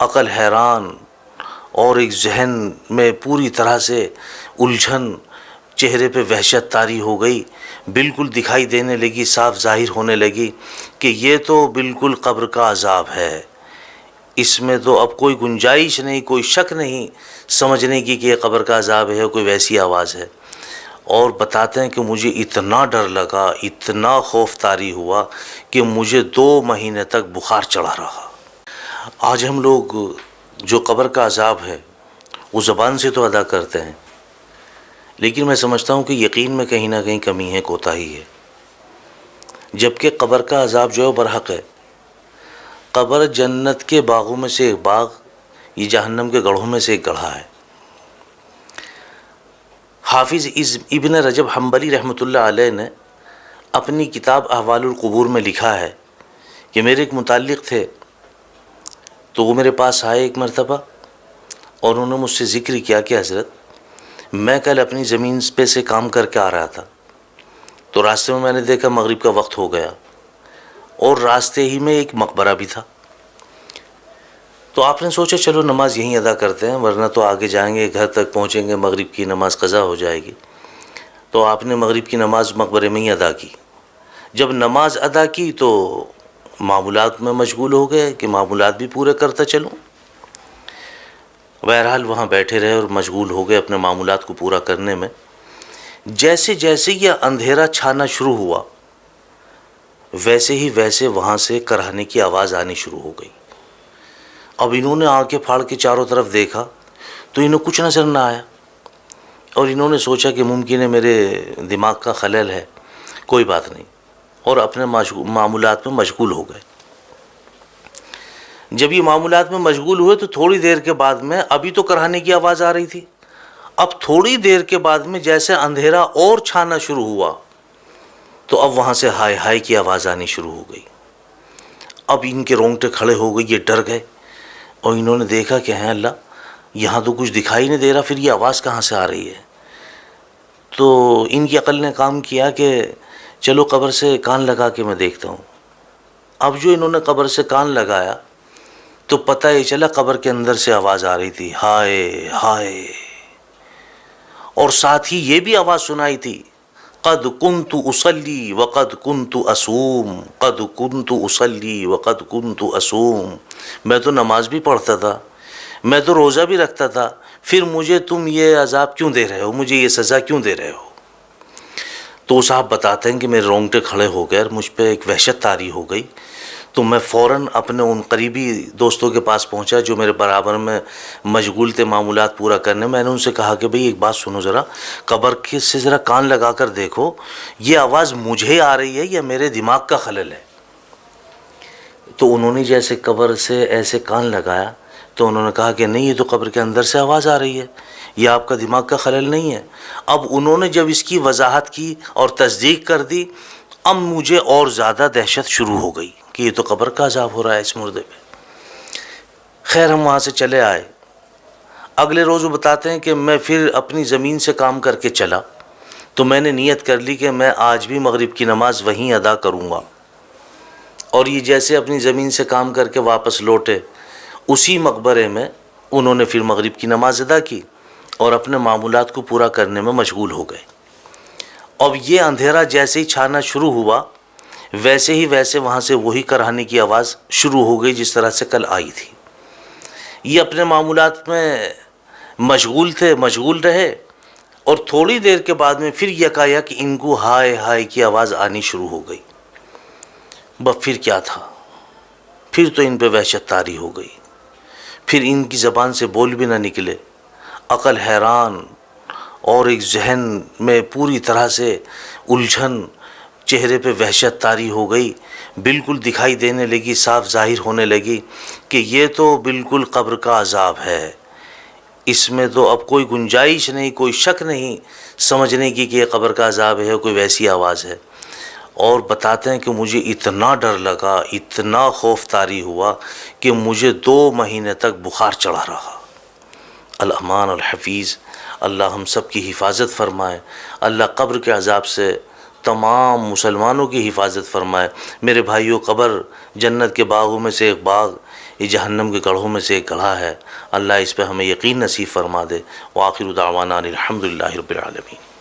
عقل حیران اور ایک ذہن میں پوری طرح سے الجھن، چہرے پہ وحشت طاری ہو گئی، بالکل دکھائی دینے لگی، صاف ظاہر ہونے لگی کہ یہ تو بالکل قبر کا عذاب ہے، اس میں تو اب کوئی گنجائش نہیں، کوئی شک نہیں سمجھنے کی کہ یہ قبر کا عذاب ہے، کوئی ویسی آواز ہے۔ اور بتاتے ہیں کہ مجھے اتنا ڈر لگا، اتنا خوف طاری ہوا کہ مجھے 2 مہینے تک بخار چڑھا رہا۔ آج ہم لوگ جو قبر کا عذاب ہے وہ زبان سے تو ادا کرتے ہیں، لیکن میں سمجھتا ہوں کہ یقین میں کہیں نہ کہیں کمی ہے، کوتاہی ہے، جبکہ قبر کا عذاب جو ہے برحق ہے۔ قبر جنت کے باغوں میں سے ایک باغ، یہ جہنم کے گڑھوں میں سے ایک گڑھا ہے۔ حافظ ابن رجب حنبلی رحمۃ اللہ علیہ نے اپنی کتاب احوال القبور میں لکھا ہے کہ میرے ایک متعلق تھے، تو وہ میرے پاس آئے ایک مرتبہ اور انہوں نے مجھ سے ذکر کیا کہ حضرت میں کل اپنی زمین پہ سے کام کر کے آ رہا تھا، تو راستے میں نے دیکھا مغرب کا وقت ہو گیا اور راستے ہی میں ایک مقبرہ بھی تھا، تو آپ نے سوچا چلو نماز یہیں ادا کرتے ہیں، ورنہ تو آگے جائیں گے، گھر تک پہنچیں گے، مغرب کی نماز قضا ہو جائے گی۔ تو آپ نے مغرب کی نماز مقبرے میں ہی ادا کی۔ جب نماز ادا کی تو معمولات میں مشغول ہو گئے کہ معمولات بھی پورے کرتا چلوں۔ بہرحال وہاں بیٹھے رہے اور مشغول ہو گئے اپنے معمولات کو پورا کرنے میں۔ جیسے جیسے یہ اندھیرا چھانا شروع ہوا، ویسے ہی ویسے وہاں سے کرہنے کی آواز آنی شروع ہو گئی۔ اب انہوں نے آنکھیں پھاڑ کے چاروں طرف دیکھا تو انہیں کچھ نظر نہ آیا، اور انہوں نے سوچا کہ ممکن ہے میرے دماغ کا خلل ہے، کوئی بات نہیں، اور اپنے معمولات میں مشغول ہو گئے۔ جب یہ معمولات میں مشغول ہوئے تو تھوڑی دیر کے بعد میں، ابھی تو کرہنے کی آواز آ رہی تھی، اب تھوڑی دیر کے بعد میں جیسے اندھیرا اور چھانا شروع ہوا تو اب وہاں سے ہائے ہائے کی آواز آنی شروع ہو گئی۔ اب ان کے رونگٹے کھڑے ہو گئے، یہ ڈر گئے، اور انہوں نے دیکھا کہ ہیں اللہ، یہاں تو کچھ دکھائی نہیں دے رہا، پھر یہ آواز کہاں سے آ رہی ہے؟ تو ان کی عقل نے کام کیا کہ چلو قبر سے کان لگا کے میں دیکھتا ہوں۔ اب جو انہوں نے قبر سے کان لگایا تو پتہ یہ چلا قبر کے اندر سے آواز آ رہی تھی، ہائے ہائے، اور ساتھ ہی یہ بھی آواز سنائی تھی، قد کنت اصلی وقد کنت اصوم، قد کنت اصلی وقد کنت اصوم، میں تو نماز بھی پڑھتا تھا، میں تو روزہ بھی رکھتا تھا، پھر مجھے تم یہ عذاب کیوں دے رہے ہو، مجھے یہ سزا کیوں دے رہے ہو؟ تو صاحب بتاتے ہیں کہ میرے رونگٹے کھڑے ہو گئے اور مجھ پہ ایک وحشت طاری ہو گئی، تو میں فوراً اپنے ان قریبی دوستوں کے پاس پہنچا جو میرے برابر میں مشغول تھے معمولات پورا کرنے۔ میں نے ان سے کہا کہ بھئی ایک بات سنو، ذرا قبر سے ذرا کان لگا کر دیکھو، یہ آواز مجھے آ رہی ہے یا میرے دماغ کا خلل ہے؟ تو انہوں نے جیسے قبر سے ایسے کان لگایا تو انہوں نے کہا کہ نہیں، یہ تو قبر کے اندر سے آواز آ رہی ہے، یہ آپ کا دماغ کا خلل نہیں ہے۔ اب انہوں نے جب اس کی وضاحت کی اور تصدیق کر دی، اب مجھے اور زیادہ دہشت شروع ہو گئی کہ یہ تو قبر کا عذاب ہو رہا ہے اس مردے پہ۔ خیر ہم وہاں سے چلے آئے۔ اگلے روز وہ بتاتے ہیں کہ میں پھر اپنی زمین سے کام کر کے چلا، تو میں نے نیت کر لی کہ میں آج بھی مغرب کی نماز وہیں ادا کروں گا، اور یہ جیسے اپنی زمین سے کام کر کے واپس لوٹے، اسی مقبرے میں انہوں نے پھر مغرب کی نماز ادا کی اور اپنے معمولات کو پورا کرنے میں مشغول ہو گئے۔ اب یہ اندھیرا جیسے ہی چھانا شروع ہوا، ویسے ہی ویسے وہاں سے وہی کرہنے کی آواز شروع ہو گئی جس طرح سے کل آئی تھی۔ یہ اپنے معمولات میں مشغول تھے، مشغول رہے، اور تھوڑی دیر کے بعد میں پھر یکایک ان کو ہائے ہائے کی آواز آنی شروع ہو گئی۔ بس پھر کیا تھا، پھر تو ان پہ وحشت طاری ہو گئی، پھر ان کی زبان سے بول بھی نہ نکلے، عقل حیران اور ایک ذہن میں پوری طرح سے الجھن، چہرے پہ وحشت طاری ہو گئی، بالکل دکھائی دینے لگی، صاف ظاہر ہونے لگی کہ یہ تو بالکل قبر کا عذاب ہے، اس میں تو اب کوئی گنجائش نہیں، کوئی شک نہیں سمجھنے کی کہ یہ قبر کا عذاب ہے، کوئی ویسی آواز ہے۔ اور بتاتے ہیں کہ مجھے اتنا ڈر لگا، اتنا خوف طاری ہوا کہ مجھے 2 مہینے تک بخار چڑھا رہا۔ الامان الحفیظ، اللہ ہم سب کی حفاظت فرمائے، اللہ قبر کے عذاب سے تمام مسلمانوں کی حفاظت فرمائے۔ میرے بھائیوں، قبر جنت کے باغوں میں سے ایک باغ، یہ جہنم کے گڑھوں میں سے ایک گڑھا ہے، اللہ اس پہ ہمیں یقین نصیب فرما دے۔ وآخر دعوانا الحمدللہ رب العالمین۔